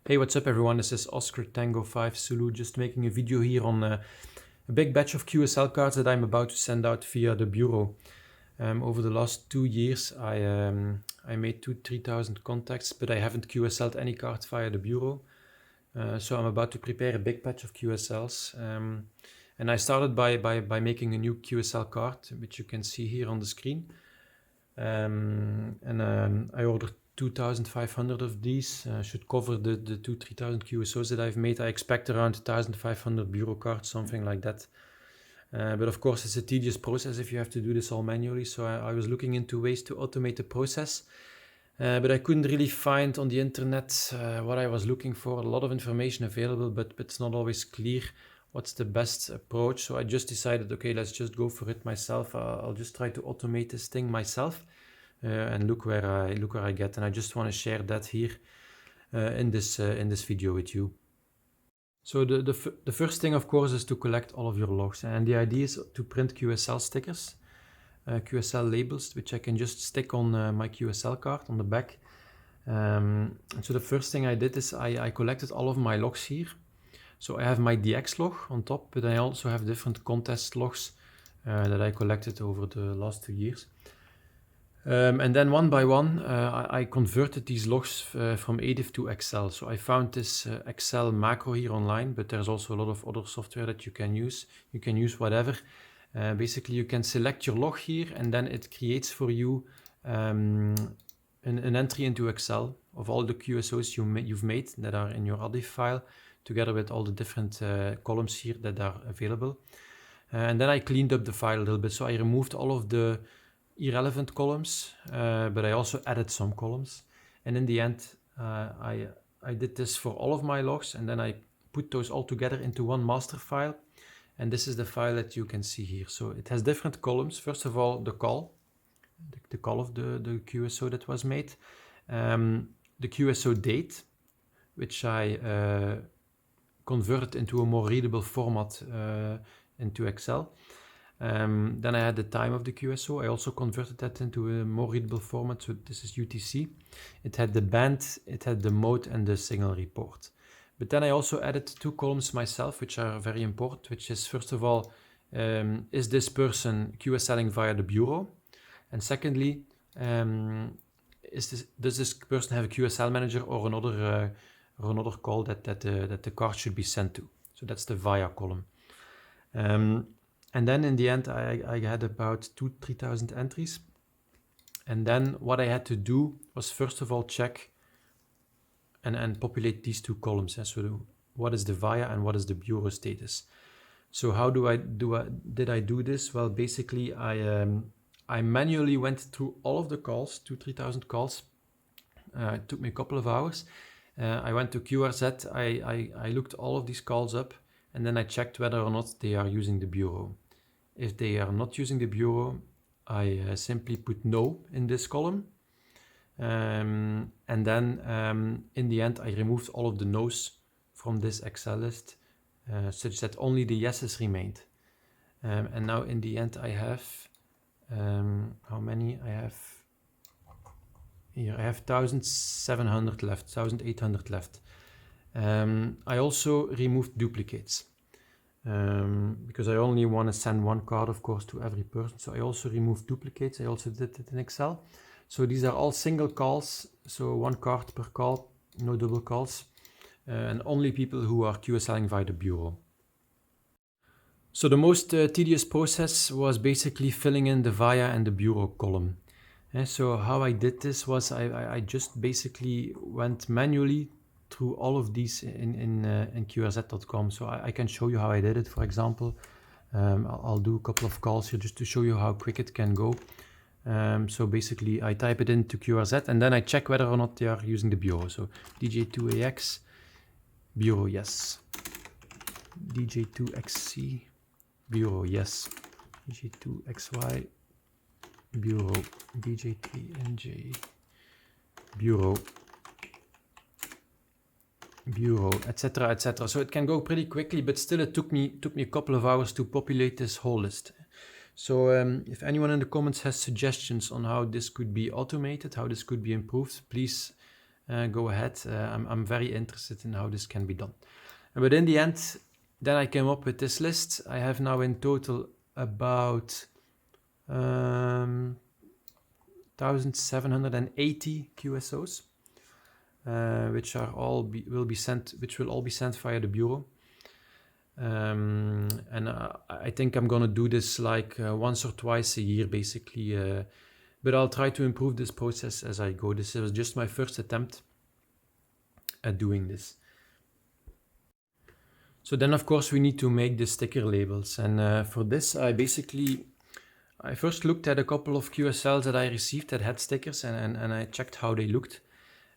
Hey, what's up everyone? This is Oscar Tango 5 Zulu, just making a video here on a big batch of QSL cards that I'm about to send out via the bureau. Over the last 2 years, I made 3,000 contacts, but I haven't QSL'd any cards via the bureau. So I'm about to prepare a big batch of QSLs. And I started by making a new QSL card, which you can see here on the screen. I ordered 2,500 of these, should cover the 3,000 QSOs that I've made. I expect around 1,500 bureau cards, something like that. But of course it's a tedious process if you have to do this all manually, so I was looking into ways to automate the process. But I couldn't really find on the internet what I was looking for. A lot of information available, but it's not always clear what's the best approach. So I just decided, okay, let's just go for it myself. I'll just try to automate this thing myself and look where I get. And I just want to share that here in this video with you. So the first thing, of course, is to collect all of your logs. And the idea is to print QSL stickers, QSL labels, which I can just stick on my QSL card on the back. And so the first thing I did is I collected all of my logs here. So I have my DX log on top, but I also have different contest logs that I collected over the last 2 years. And then one by one, I converted these logs from ADIF to Excel. So I found this Excel macro here online, but there's also a lot of other software that you can use. You can use whatever. Basically, you can select your log here, and then it creates for you an entry into Excel of all the QSOs you've made that are in your ADIF file, together with all the different columns here that are available. And then I cleaned up the file a little bit. So I removed all of the irrelevant columns, but I also added some columns. And in the end, I did this for all of my logs, and then I put those all together into one master file. And this is the file that you can see here. So it has different columns. First of all, the call of the QSO that was made, the QSO date, which I converted into a more readable format into Excel. Then I had the time of the QSO. I also converted that into a more readable format. So this is UTC. It had the band, it had the mode, and the signal report. But then I also added 2 columns myself, which are very important, which is, first of all, is this person QSLing via the bureau? And secondly, does this person have a QSL manager or another call that the card should be sent to? So that's the via column. And then in the end, I had about 3,000 entries. And then what I had to do was, first of all, check and populate these 2 columns. So what is the via and what is the bureau status? So how did I do this? Well, basically, I manually went through all of the calls, 3,000 calls. It took me a couple of hours. I went to QRZ, I looked all of these calls up, and then I checked whether or not they are using the bureau. If they are not using the bureau, I simply put no in this column. And then in the end, I removed all of the no's from this Excel list, such that only the yeses remained. And now in the end, I have, how many? I have here, I have 1,700 left, 1,800 left. I also removed duplicates because I only want to send 1 card, of course, to every person. So I also removed duplicates. I also did it in Excel. So these are all single calls. So 1 card per call, no double calls, and only people who are QSLing via the bureau. So the most tedious process was basically filling in the via and the bureau column. So how I did this was I just basically went manually through all of these in QRZ.com. So I can show you how I did it. For example, I'll do a couple of calls here just to show you how quick it can go. So basically I type it into QRZ and then I check whether or not they are using the bureau. So DJ2AX, bureau, yes. DJ2XC, bureau, yes. DJ2XY, bureau. DJ3NJ, bureau, etc., etc. So it can go pretty quickly, but still it took me a couple of hours to populate this whole list. So if anyone in the comments has suggestions on how this could be automated, how this could be improved, please go ahead. I'm very interested in how this can be done. But in the end, then I came up with this list. I have now in total about 1,780 QSOs, which will all be sent via the bureau. And I think I'm gonna do this like once or twice a year, basically. But I'll try to improve this process as I go. This was just my first attempt at doing this. So then, of course, we need to make the sticker labels. And for this, I first looked at a couple of QSLs that I received that had stickers, and I checked how they looked.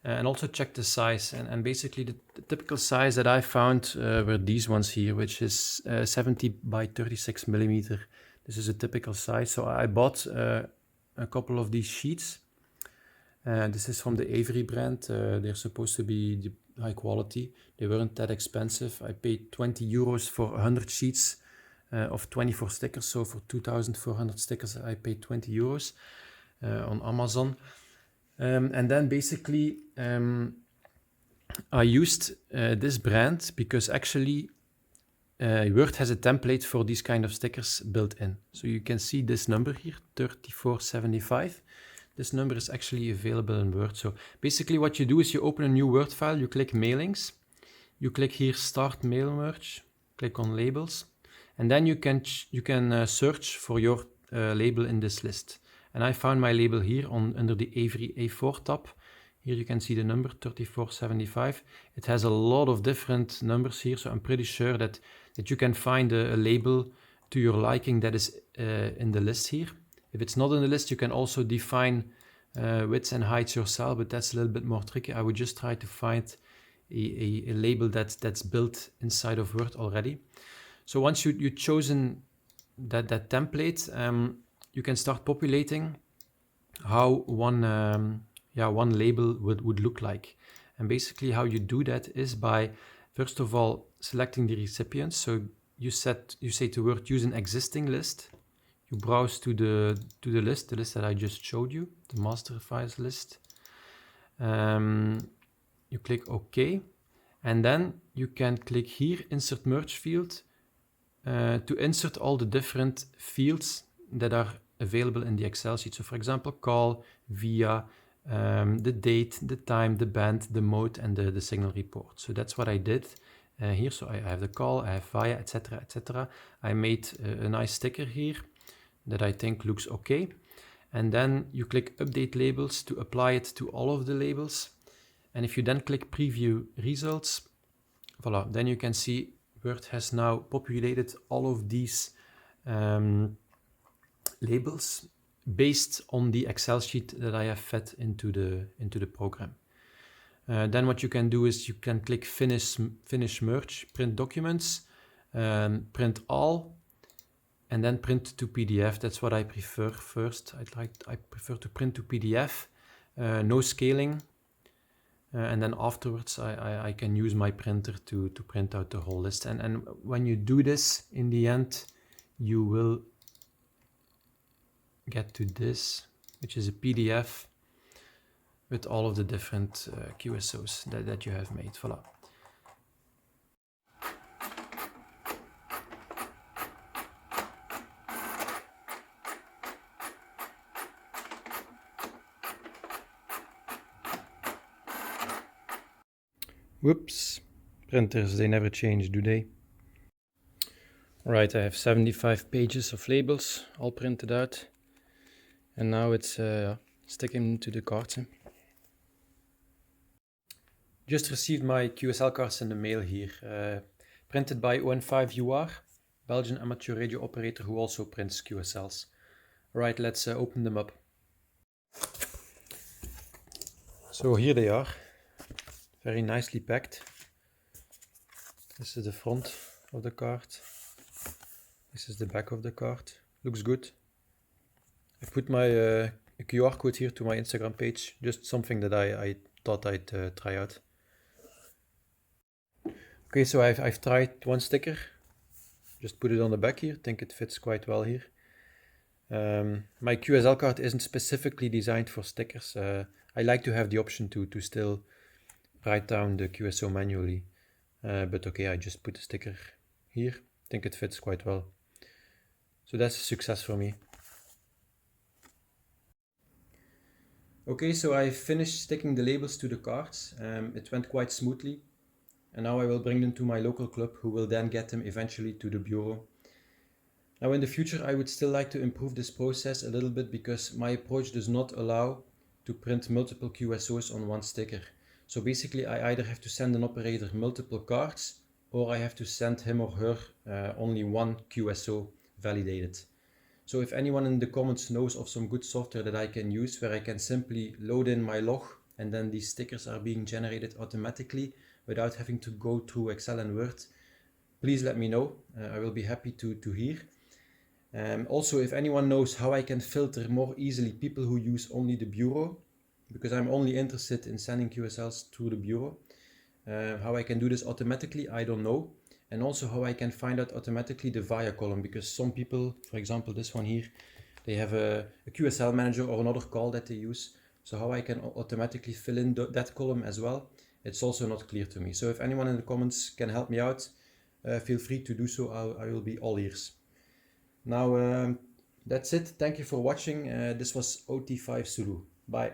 And also checked the size. And basically, the typical size that I found were these ones here, which is 70 by 36 millimeter. This is a typical size. So I bought a couple of these sheets. This is from the Avery brand. They're supposed to be high quality. They weren't that expensive. I paid 20 euros for 100 sheets of 24 stickers. So for 2,400 stickers, I paid 20 euros on Amazon. And then basically, I used this brand because actually Word has a template for these kind of stickers built in. So you can see this number here, 3475. This number is actually available in Word. So basically what you do is you open a new Word file, you click Mailings, you click here Start Mail Merge, click on Labels, and then you can search for your label in this list. And I found my label here under the Avery A4 tab. Here you can see the number 3475. It has a lot of different numbers here, so I'm pretty sure that you can find a label to your liking that is in the list here. If it's not in the list, you can also define widths and heights yourself, but that's a little bit more tricky. I would just try to find a label that's built inside of Word already. So once you've chosen that template, you can start populating how one label would look like. And basically how you do that is by, first of all, selecting the recipients. So you say to Word, use an existing list. You browse to the list that I just showed you, the master files list. You click OK. And then you can click here, Insert Merge Field, to insert all the different fields that are available in the Excel sheet. So for example, call, via, the date, the time, the band, the mode, and the signal report. So that's what I did here. So I have the call, I have via, etc., etc. I made a nice sticker here that I think looks okay. And then you click Update Labels to apply it to all of the labels. And if you then click Preview Results, voila, then you can see Word has now populated all of these labels based on the Excel sheet that I have fed into the program. Then what you can do is you can click Finish Merge, Print Documents, Print All, and then Print to PDF. That's what I prefer first. I prefer to print to PDF, no scaling. And then afterwards, I can use my printer to print out the whole list. And when you do this, in the end, you will get to this, which is a PDF with all of the different QSOs that you have made. Voila. Whoops, printers, they never change, do they? Right, I have 75 pages of labels all printed out. And now it's sticking to the cards. Just received my QSL cards in the mail here. Printed by ON5UR, Belgian amateur radio operator who also prints QSLs. Right, let's open them up. So here they are. Very nicely packed. This is the front of the card. This is the back of the card. Looks good. I put my QR code here to my Instagram page. Just something that I thought I'd try out. Okay, so I've tried one sticker. Just put it on the back here. I think it fits quite well here. My QSL card isn't specifically designed for stickers. I like to have the option to still write down the QSO manually. But okay, I just put a sticker here. I think it fits quite well. So that's a success for me. Okay, so I finished sticking the labels to the cards. It went quite smoothly. And now I will bring them to my local club, who will then get them eventually to the bureau. Now in the future, I would still like to improve this process a little bit, because my approach does not allow to print multiple QSOs on one sticker. So basically I either have to send an operator multiple cards, or I have to send him or her only one QSO validated. So if anyone in the comments knows of some good software that I can use, where I can simply load in my log and then these stickers are being generated automatically without having to go through Excel and Word, please let me know. I will be happy to hear. Also, if anyone knows how I can filter more easily people who use only the bureau, because I'm only interested in sending QSLs through the bureau, how I can do this automatically, I don't know. And also how I can find out automatically the via column, because some people, for example this one here, they have a QSL manager or another call that they use. So how I can automatically fill in that column as well, it's also not clear to me. So if anyone in the comments can help me out, feel free to do so. I will be all ears. Now that's it. Thank you for watching. This was OT5 Sulu. Bye.